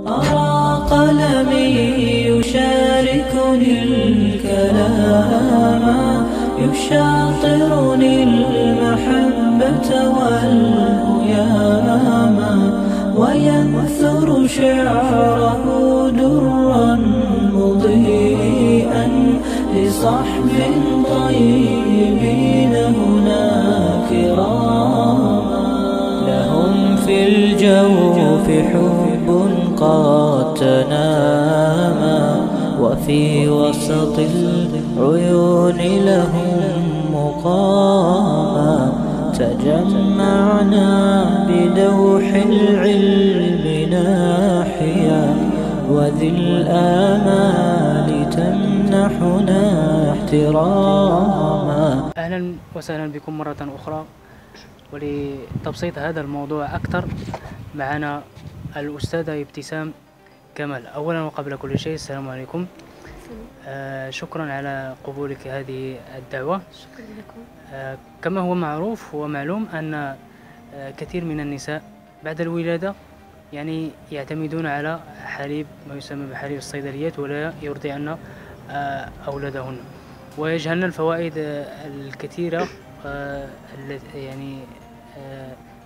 أرى قلمي يشاركني الكلام، يشاطرني المحبة والهيام، وينثر شعره درا مضيئا لصحب طيبين هناك راما. لهم في الجوف حب قد تناما، وفي وسط العيون لهم مقاما. تجمعنا بدوح العلم ناحيا، وذي الآمال تمنحنا احتراما. أهلا وسهلا بكم مرة أخرى. ولتبسيط هذا الموضوع أكثر معنا الأستاذة ابتسام كمال. أولا وقبل كل شيء السلام عليكم. شكرا على قبولك هذه الدعوة. شكرا لكم. كما هو معروف ومعلوم أن كثير من النساء بعد الولادة يعني يعتمدون على حليب ما يسمى بحليب الصيدليات، ولا يرضعن أولادهن، ويجهلن الفوائد الكثيرة يعني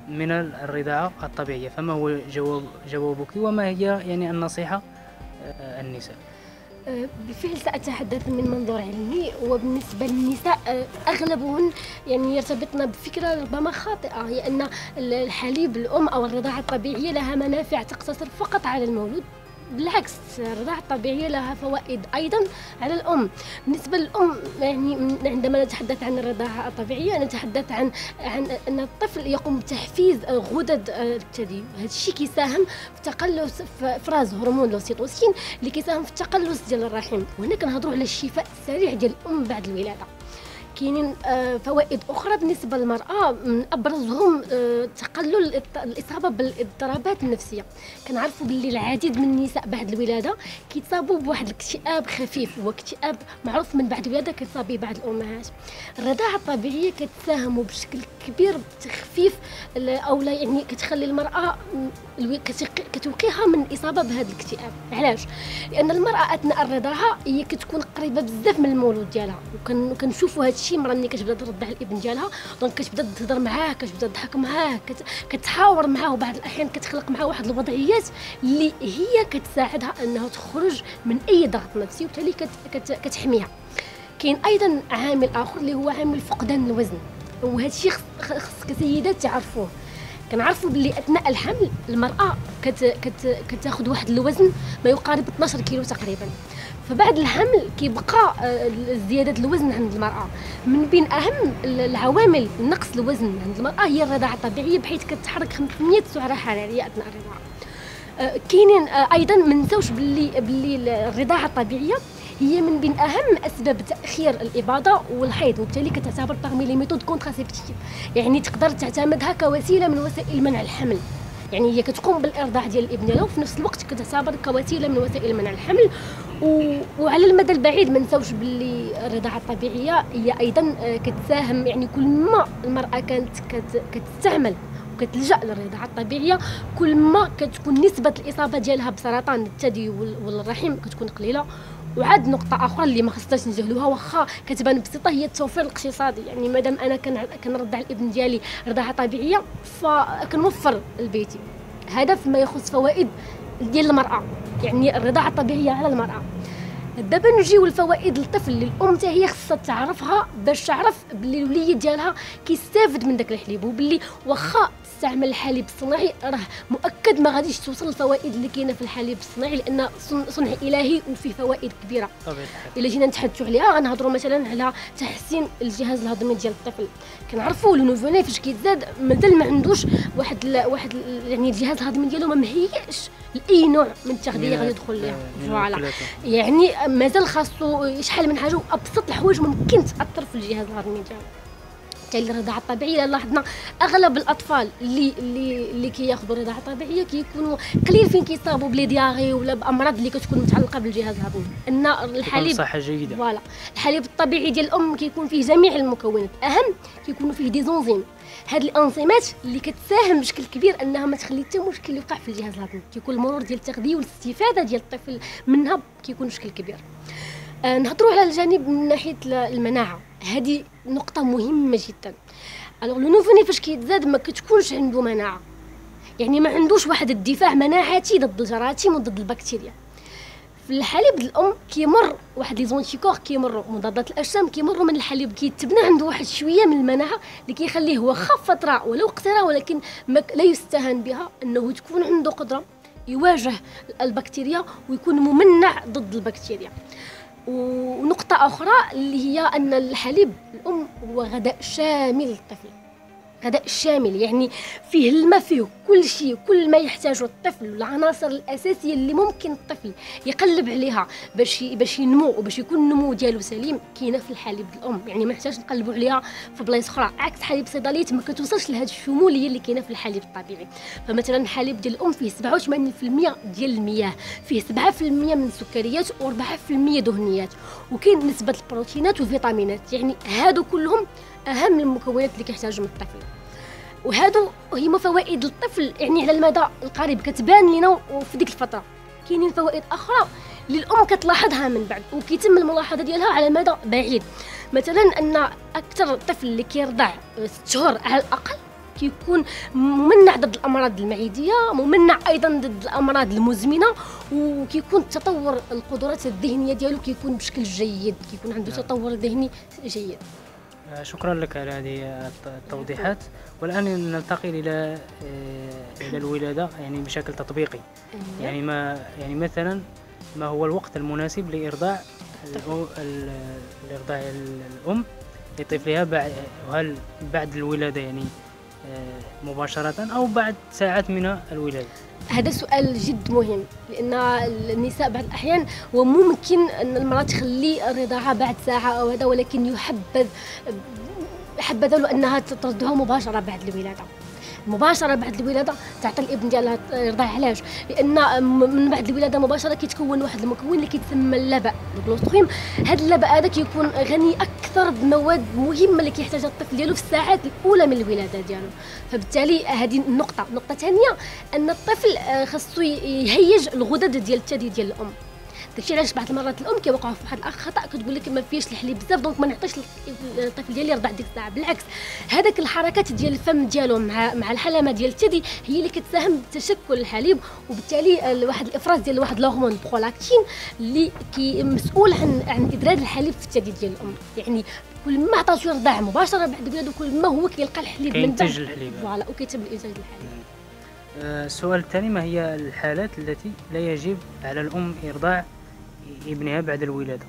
من الرضاعة الطبيعية. فما هو جوابك وما هي يعني النصيحة النساء؟ بالفعل سأتحدث من منظور علمي. وبالنسبة للنساء أغلبهن يعني يرتبطن بفكرة ربما خاطئة، هي أن الحليب الأم أو الرضاعة الطبيعية لها منافع تقتصر فقط على المولود. بالعكس، الرضاعة الطبيعية لها فوائد أيضا على الأم. بالنسبة للأم يعني عندما نتحدث عن الرضاعة الطبيعية نتحدث عن أن الطفل يقوم بتحفيز غدد الثدي. هذا الشيء كيساهم في تقلص إفراز هرمون الأوكسيتوسين اللي كيساهم في التقلص ديال الرحم. وهنا كنهضروا على الشفاء السريع ديال الأم بعد الولادة. كاينين فوائد اخرى بالنسبه للمراه، من ابرزهم تقلل الاصابه بالاضطرابات النفسيه. كنعرفوا باللي العديد من النساء بعد الولاده كيتصابوا بواحد الاكتئاب خفيف، هو اكتئاب معروف من بعد الولاده كيصاب به بعض الامهات. الرضاعه الطبيعيه كتساهم بشكل كبير بتخفيف او لا يعني كتخلي المراه كتوقيها من الاصابه بهذا الاكتئاب. علاش؟ لان المراه اثناء الرضاعه هي كتكون قريبه بزاف من المولود ديالها، وكنشوفوا هذا الشيء مرة ملي كتبدا ترضع الابن ديالها، دونك كتبدا تهضر معاه، كتبدا تضحك معاه، كتحاور معاه، وبعض الاحيان كتخلق معاه واحد الوضعيات اللي هي كتساعدها انها تخرج من اي ضغط نفسي، وبالتالي كتحميها. كاين ايضا عامل اخر اللي هو عامل فقدان الوزن، وهذا الشيء خص كسيدات تعرفوه. كنعرفوا باللي اثناء الحمل المراه كتاخذ واحد الوزن ما يقارب 12 كيلو تقريبا. فبعد الحمل كيبقى زياده الوزن عند المراه. من بين اهم العوامل نقص الوزن عند المراه هي الرضاعه الطبيعيه، بحيث كتحرك 500 سعره حراريه اثناء الرضاعه. كاينين ايضا ما نساوش باللي الرضاعه الطبيعيه هي من بين اهم اسباب تاخير الاباضه والحيض، وبالتالي كتعتبر باغمي لي ميثود كونتراسيبتيف، يعني تقدر تعتمدها كوسيله من وسائل منع الحمل. يعني هي كتقوم بالارضاع ديال الابن ديالها، وفي نفس الوقت كتعتبر كوسيله من وسائل منع الحمل. وعلى المدى البعيد ما نساوش باللي الرضاعه الطبيعيه هي ايضا كتساهم، يعني كل ما المراه كانت كتستعمل وكتلجا للرضاعه الطبيعيه كل ما كتكون نسبه الاصابه ديالها بسرطان الثدي والرحم كتكون قليله. وعاد نقطه اخرى اللي ما خصناش نجهلوها، واخا كتبان بسيطه، هي التوفير الاقتصادي. يعني مادام انا كنرضع الابن ديالي رضاعه طبيعيه فكنوفر لبيتي. هذا فيما يخص فوائد ديال المراه، يعني الرضاعه الطبيعيه على المراه. دابا نجيو للفوائد للطفل اللي الام حتى هي خصها تعرفها باش تعرف بلي الوليد ديالها كيستافد من داك الحليب، وباللي واخا تستعمل الحليب الصناعي راه مؤكد ما غاديش توصل الفوائد اللي كاينه في الحليب الصناعي، لان صنع الهي وفيه فوائد كبيره. الا جينا نتحدثوا عليها غنهضروا مثلا على تحسين الجهاز الهضمي ديال الطفل. كنعرفوا لو نوفوني فاش كيتزاد مازال ما عندوش واحد يعني الجهاز الهضمي ديالو ما مهيئش لاي نوع من التغذيه غادي يدخل ليها. فوالا يعني مازال خاصو شحال من حاجه، وابسط الحوايج ممكن تاثر في الجهاز الهضمي ديالو. بالتالي الرضاعه الطبيعيه لاحظنا اغلب الاطفال اللي كياخذوا الرضاعه الطبيعيه كيكونوا قليل فين كيصابوا بلي دياغي ولا بامراض اللي كتكون متعلقه بالجهاز الهضمي. ان الحليب صحه جيده، فوالا الحليب الطبيعي ديال الام كيكون فيه جميع المكونات، اهم كيكونوا فيه دي زونزيم. هاد الانزيمات اللي كتساهم بشكل كبير انها ما تخلي حتى مشكل يوقع في الجهاز الهضمي، كيكون المرور ديال التغذيه والاستفاده ديال الطفل منها كيكون مشكل كبير. نهضروا على الجانب من ناحيه المناعه، هذه نقطه مهمه جدا. الوغ لو نوفوني فاش كيتزاد ما كتكونش عنده مناعه، يعني ما عندوش واحد الدفاع مناعتي ضد الجراثيم وضد البكتيريا. في الحليب الام كيمر واحد لي زونتيكور، كيمروا مضادات الاجسام كيمروا من الحليب، كيتبنى عنده واحد شويه من المناعه اللي كيخليه واخا فتره ولو قصيره ولكن لا يستهان بها انه تكون عنده قدره يواجه البكتيريا ويكون ممنع ضد البكتيريا. ونقطه اخرى اللي هي ان الحليب الام هو غذاء شامل للطفل، غذاء شامل يعني فيه الماء، فيه كل شيء، كل ما يحتاجه الطفل والعناصر الاساسيه اللي ممكن الطفل يقلب عليها باش ينمو وباش يكون النمو ديالو سليم كاينه في الحليب الام. يعني ما يحتاجش نقلبوا عليها في بلايص اخرى، عكس حليب الصيدليات ما كتوصلش لهذه الشموليه اللي كاينه في الحليب الطبيعي. فمثلا الحليب ديال الام فيه 87% ديال المياه، فيه 7% من السكريات و4% دهنيات، وكاين نسبه البروتينات والفيتامينات. يعني هادو كلهم اهم المكونات اللي كيحتاجهم الطفل، وهادو هما فوائد الطفل يعني على المدى القريب كتبان لنا وفي ديك الفتره. كاينين فوائد اخرى اللي الام كتلاحظها من بعد وكيتم الملاحظه ديالها على مدى بعيد. مثلا ان اكثر طفل اللي كيرضع 6 شهور على الاقل كيكون ممنع ضد الامراض المعديه، ممنع ايضا ضد الامراض المزمنه، وكيكون تطور القدرات الذهنيه ديالو كيكون بشكل جيد، كيكون عنده تطور ذهني جيد. شكرا لك على هذه التوضيحات. والآن ننتقل إلى الولادة يعني بشكل تطبيقي. يعني مثلا ما هو الوقت المناسب لإرضاع الأم لطفلها، هل بعد الولادة يعني مباشرة أو بعد ساعات من الولادة؟ هذا سؤال جد مهم، لان النساء بعض الاحيان وممكن ان المراه تخلي الرضاعه بعد ساعه او هذا، ولكن يحبذ له انها ترضعه مباشره بعد الولاده. مباشره بعد الولاده تعطي الابن ديالها يرضع. علاش؟ لان من بعد الولاده مباشره كيتكون واحد المكون اللي كيتسمى اللبن، الكولوستروم. هذا اللبن هذا كيكون غني اكثر بمواد مهمه اللي كيحتاجها الطفل ديالو في الساعات الاولى من الولاده ديالو. فبالتالي هذه النقطه ثانيه ان الطفل خاصو يهيج الغدد ديال الثدي ديال الام. داكشي علاش بعض المرات الام كيوقعوا في واحد الخطا، كتقول لك ما فيهش الحليب بزاف دونك ما نعطيش الطفل ديالي يرضع ديك الساعه. بالعكس، هذاك الحركات ديال الفم ديالو مع الحلمه ديال الثدي هي اللي كتساهم بتشكل الحليب، وبالتالي واحد الافراز ديال واحد الهرمون البرولاكتين اللي مسؤول عن ادرار الحليب في الثدي ديال الام. يعني كل ما عطاتو يرضع مباشره بعد الولاده كل ما هو كيلقى الحليب من بعد فوالا وكيتم الانتاج الحليب. السؤال الثاني: ما هي الحالات التي لا يجب على الام ارضاع ابنها بعد الولاده؟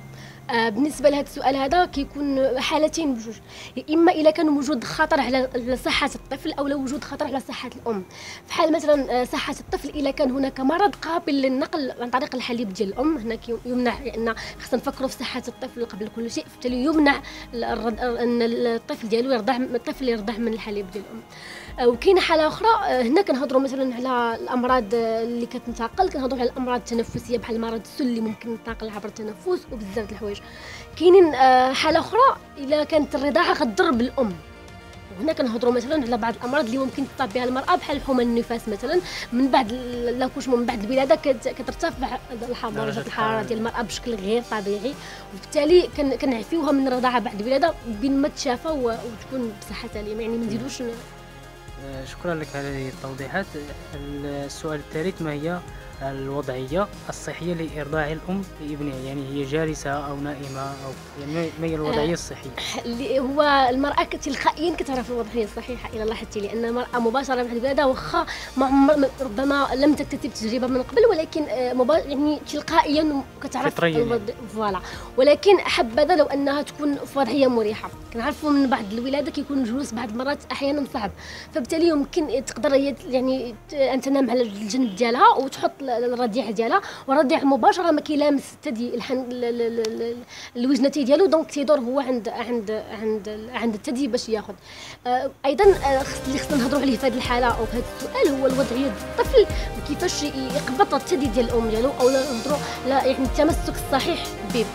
بالنسبه لهذا السؤال هذا كيكون حالتين بجوج، يا اما الا كان وجود خطر على صحه الطفل او لا وجود خطر على صحه الام. في حال مثلا صحه الطفل الا كان هناك مرض قابل للنقل عن طريق الحليب ديال الام، هنا يمنع، لان خصنا نفكروا في صحه الطفل قبل كل شيء، فبالتالي يمنع ان الطفل ديالو يرضع من الحليب ديال الام. وكاينه حاله اخرى، هنا كنهضروا مثلا على الامراض اللي كتنتقل، كنهضروا على الامراض التنفسيه بحال مرض السل اللي ممكن ينتقل عبر التنفس وبزاف د الحوايج. كاينين حاله اخرى الا كانت الرضاعه كتضر بالام، وهنا كنهضروا مثلا على بعض الامراض اللي ممكن تصاب بها المراه بحال حمى النفاس مثلا. من بعد لاكوش من بعد الولاده كترتفع درجه الحراره ديال المراه بشكل غير طبيعي، وبالتالي كنعفيوها من الرضاعه بعد الولاده بين ما تشافى وتكون بصحه سليمه. يعني ما نزيدوش. شكرا لك على هذه التوضيحات. السؤال الثالث: ما هي الوضعية الصحية لإرضاع الأم لابنها؟ يعني هي جالسة أو نائمة أو يعني ما هي الوضعية الصحية؟ اللي هو المرأة تلقائيا كتعرف الوضعية الصحيحة إلى لاحظتي، لأن المرأة مباشرة بعد الولادة واخا ربما لم تكتسب تجربة من قبل، ولكن يعني تلقائيا كتعرف فوالا. ولكن حبذا لو أنها تكون في وضعية مريحة. كنعرفوا من بعد الولادة كيكون الجلوس بعض المرات أحيانا صعب، فبالتالي يمكن تقدر يعني أن تنام على الجنب ديالها وتحط الرضيع ديالها، والرضيع مباشره ما كيلامس الثدي الوجنتي ديالو، دونك تيدور هو عند الثدي باش ياخذ. ايضا اللي خصنا نهضروا عليه في هذه الحاله او في هذا السؤال هو الوضعيه ديال الطفل وكيفاش يقبط الثدي ديال الام ديالو، او نهضروا يعني التمسك الصحيح به.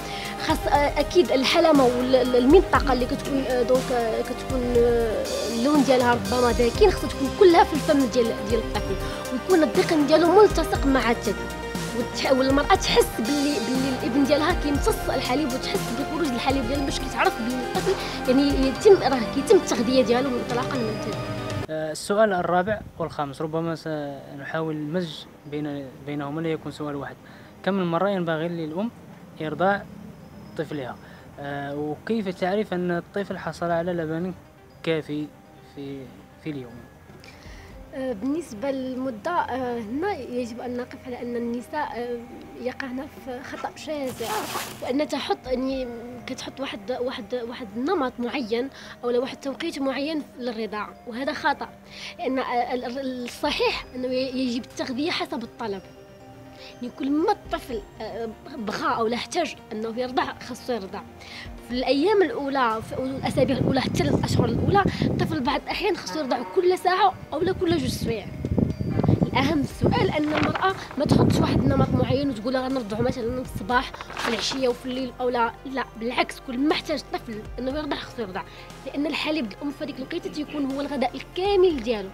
خاص اكيد الحلمه والمنطقه اللي كتكون كتكون اللون ديالها ربما داكن، خصها تكون كلها في الفم ديال الطفل، ويكون الذقن ديالو ملتصق مع الثدي، والمراه تحس باللي الابن ديالها كيمتص الحليب، وتحس بخروج الحليب ديالو باش كتعرف باللي الطفل يعني كيتم التغذيه ديالو انطلاقا من الثدي. السؤال الرابع والخامس ربما سنحاول المزج بينهما ليكون سؤال واحد. كم من مرة ينبغي للأم إرضاع طفلها؟ وكيف تعرف أن الطفل حصل على لبن كافي في اليوم؟ بالنسبة للمدة هنا يجب أن نقف على أن النساء يقعن في خطأ شاسع، وأن كتحط واحد النمط معين أو واحد توقيت معين للرضاعة، وهذا خطأ، لأن الصحيح أنه يجب التغذية حسب الطلب. يعني كل ما الطفل بغى أو احتاج أنه يرضع خاصو يرضع في الأيام الأولى، في الأسابيع الأولى حتى الأشهر الأولى. الطفل بعض الأحيان خاصو يرضع كل ساعة أو كل جوج سوايع. الأهم السؤال أن المرأة ما تحطش واحد النمط معين وتقول غنرضعو مثلا في الصباح وفي العشية وفي الليل أو لا، بالعكس، كل ما احتاج الطفل أنه يرضع خاصو يرضع، لأن الحليب الأم في هذيك الوقيته تيكون هو الغذاء الكامل ديالو،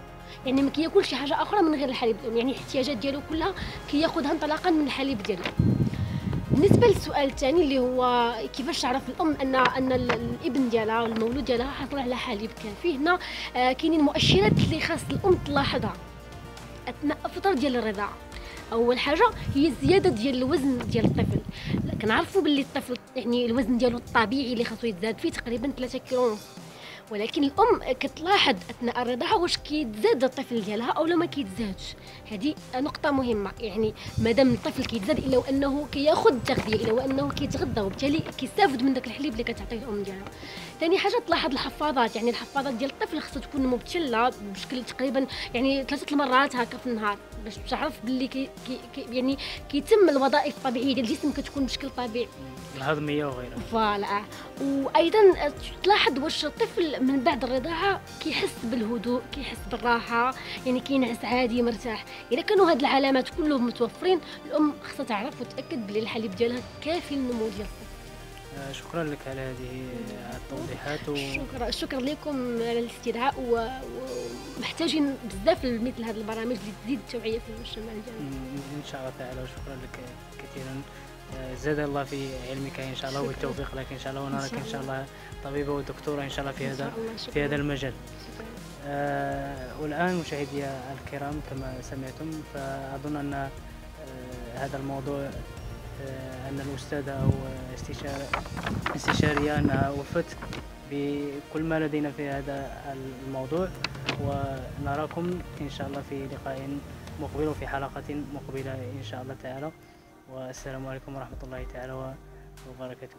يعني ما كياكلش شي حاجه اخرى من غير الحليب الام، يعني الاحتياجات ديالو كلها كياخذها انطلاقا من الحليب ديالو. بالنسبه للسؤال الثاني اللي هو كيفاش تعرف الام ان الابن ديالها والمولود ديالها حصل على حليب كافي، هنا كاينين مؤشرات اللي خاص الام تلاحظها اثناء الفتره ديال الرضاعه. اول حاجه هي الزياده ديال الوزن ديال الطفل. كنعرفوا باللي الطفل يعني الوزن ديالو الطبيعي اللي خاصو يتزاد فيه تقريبا 3 كيلو، ولكن الام كتلاحظ اثناء الرضاعه واش كيتزاد الطفل ديالها او ما كيتزادش. هذه نقطه مهمه، يعني مادام الطفل كيتزاد الا وانه كياخذ التغذيه، الا وانه كيتغذى، وبالتالي كيستافد من داك الحليب اللي كتعطيه الام ديالها. ثاني حاجه تلاحظ الحفاضات، يعني الحفاضات ديال الطفل خصها تكون مبتله بشكل تقريبا يعني 3 مرات هكا في النهار، باش تعرف باللي يعني كيتم الوظائف الطبيعيه ديال الجسم كتكون بشكل طبيعي، الهضميه وغيرها. فوالا. وايضا تلاحظ واش الطفل من بعد الرضاعه كيحس بالهدوء، كيحس بالراحه، يعني كينعس عادي مرتاح. اذا كانوا هاد العلامات كلهم متوفرين، الام خصها تعرف وتاكد بلي الحليب ديالها كافي للنمو ديال الطفل. شكرا لك على هذه التوضيحات شكرا لكم على الاستدعاء، ومحتاجين بزاف مثل هذه البرامج اللي تزيد التوعيه في المجتمع ديالنا ان شاء الله تعالى. وشكرا لك كثيرا، زاد الله في علمك ان شاء الله والتوفيق لك ان شاء الله، ونراك ان شاء الله طبيبه ودكتوره ان شاء الله في هذا المجال. والان مشاهدي الكرام كما سمعتم، فاظن ان هذا الموضوع ان الاستاذه او استشاريه انها وفت بكل ما لدينا في هذا الموضوع، ونراكم ان شاء الله في لقاء مقبل وفي حلقه مقبله ان شاء الله تعالى. والسلام عليكم ورحمه الله تعالى وبركاته.